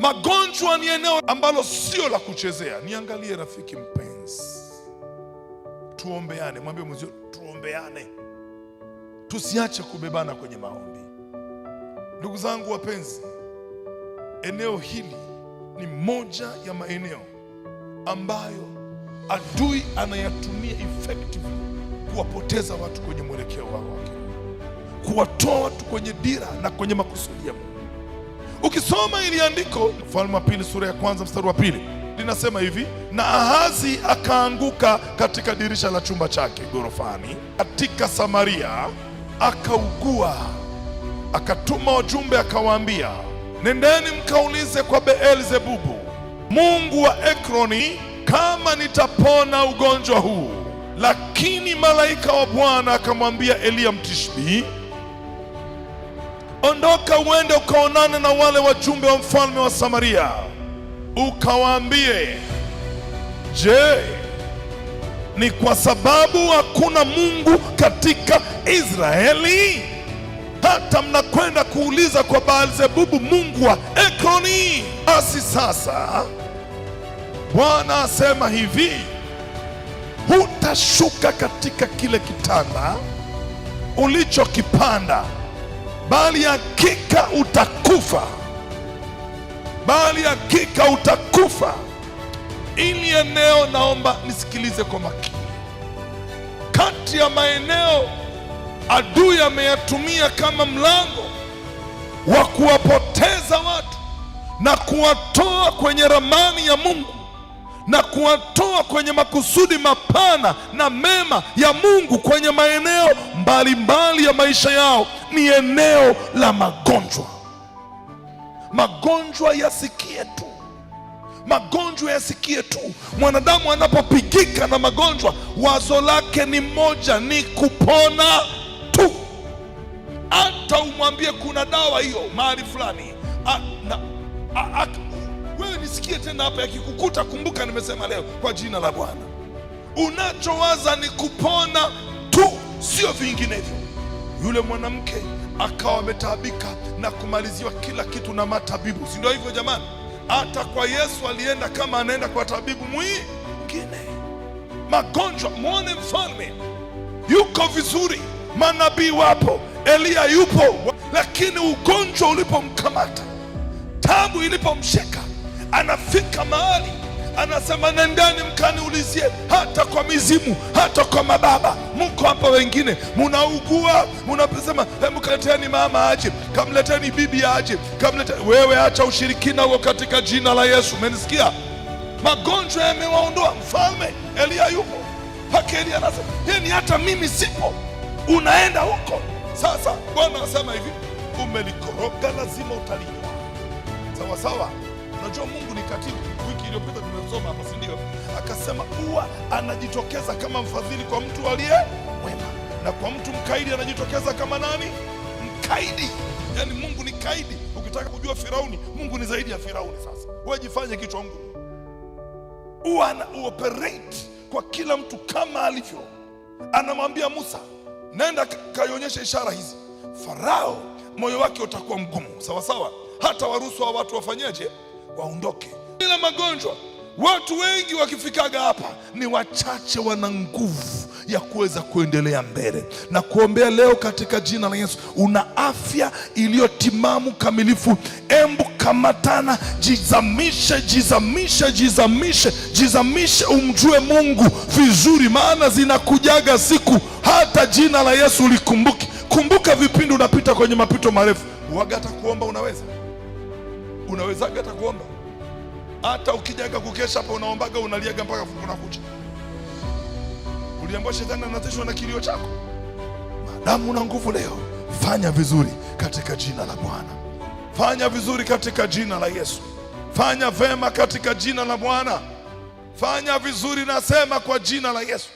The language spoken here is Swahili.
Magonjwa ni eneo ambalo sio la kuchezea. Niangalie rafiki mpenzi, tuombeane. Mwambie mwenzio tuombeane, tusiache kubebana kwenye maombi. Ndugu zangu wapenzi, eneo hili ni moja ya maeneo ambayo adui anayatumia effectively kuwapoteza watu kwenye mwelekeo wake, kuwatoa watu kwenye dira na kwenye makusudi ya Mungu. Ukisoma ili andiko, Wafalme wa Pili sura ya 1 mstari wa 2, linasema hivi: na Ahazi akaanguka katika dirisha la chumba chake gorofani katika Samaria, akaugua. Akatuma wajumbe akawaambia, nendeni mkaulize kwa Beelzebubu mungu wa Ekroni kama nitapona ugonjwa huu. Lakini malaika wa Bwana akamwambia Eliya Mtishbi, ondoka uende ukaonane na wale wajumbe wa mfalme wa Samaria, ukawaambie, je, ni kwa sababu hakuna Mungu katika Israeli hata mnakwenda kuuliza kwa Beelzebubu mungu wa Ekroni? Basi sasa Bwana asema hivi, hutashuka katika kile kitanda ulichokipanda, bali hakika utakufa, bali hakika utakufa. Ili eneo, naomba nisikilize kwa makini, kati ya maeneo adui ameyatumia kama mlango wa kuwapoteza watu na kuwatoa kwenye ramani ya Mungu na kuwatoa kwenye makusudi mapana na mema ya Mungu kwenye maeneo mbalimbali ya maisha yao, ni eneo la magonjwa. Magonjwa yasikie tu, magonjwa yasikie tu. Mwanadamu anapopigika na magonjwa, wazo lake ni moja, ni kupona tu. Hata umwambie kuna dawa hiyo mahali fulani, wewe nisikie tena hapa, yakikukuta kumbuka nimesema leo kwa jina la Bwana. Unachowaza ni kupona tu, sio vinginevyo. Yule mwanamke akawa ametaabika na kumaliziwa kila kitu na matabibu, si ndio hivyo jamani? Hata kwa Yesu alienda kama anaenda kwa tabibu mwingine. Magonjwa, muone mfalme yuko vizuri, manabii wapo, Eliya yupo, lakini ugonjwa ulipomkamata, tabu ilipomshika, anafika mahali anasema, nendani mkaniulizie hata kwa mizimu, hata kwa mababa. Mko hapa wengine munaugua, munasema hebu kaleteni mama aje, kamleteni bibi aje, kamleteni. Wewe acha ushirikina huo katika jina la Yesu. Umenisikia? Magonjwa yamewaondoa. Mfalme Eliya yupo, haki Eliya anasema, yani hata mimi sipo, unaenda huko. Sasa Bwana anasema hivi, umelikoroga lazima utalinywa. Sawa sawa. Unajua Mungu ni katibu. Wiki iliyopita tumesoma hapa, si ndio? Akasema huwa anajitokeza kama mfadhili kwa mtu aliye mwema, na kwa mtu mkaidi anajitokeza kama nani? Mkaidi. Yani Mungu ni kaidi. Ukitaka kujua Firauni, Mungu ni zaidi ya Firauni. Sasa wewe jifanye kichwa ngumu. Huwa ana operate kwa kila mtu kama alivyo. Anamwambia Musa, nenda kaionyeshe ishara hizi. Farao moyo wake utakuwa mgumu, sawa sawa, hata waruhusu wa watu wafanyeje? Waondoke. Bila magonjwa, watu wengi wakifikaga hapa ni wachache wana nguvu ya kuweza kuendelea mbele. Na kuombea leo katika jina la Yesu, una afya iliyotimamu kamilifu. Embu kamatana, jizamishe, jizamishe, jizamishe, jizamishe, umjue Mungu vizuri, maana zinakujaga siku hata jina la Yesu likumbuki. Kumbuka vipindi unapita kwenye mapito marefu. Uwaga hata kuomba unaweza. Unawezaga hata kuomba. Hata ukijaga kukesha hapa unaombaga, unaliaga mpaka kuna kucha. Uliambiwa shetani anatishwa na kilio chako. Maadamu una nguvu leo, fanya vizuri katika jina la Bwana. Fanya vizuri katika jina la Yesu. Fanya vema katika jina la Bwana. Fanya vizuri, nasema kwa jina la Yesu.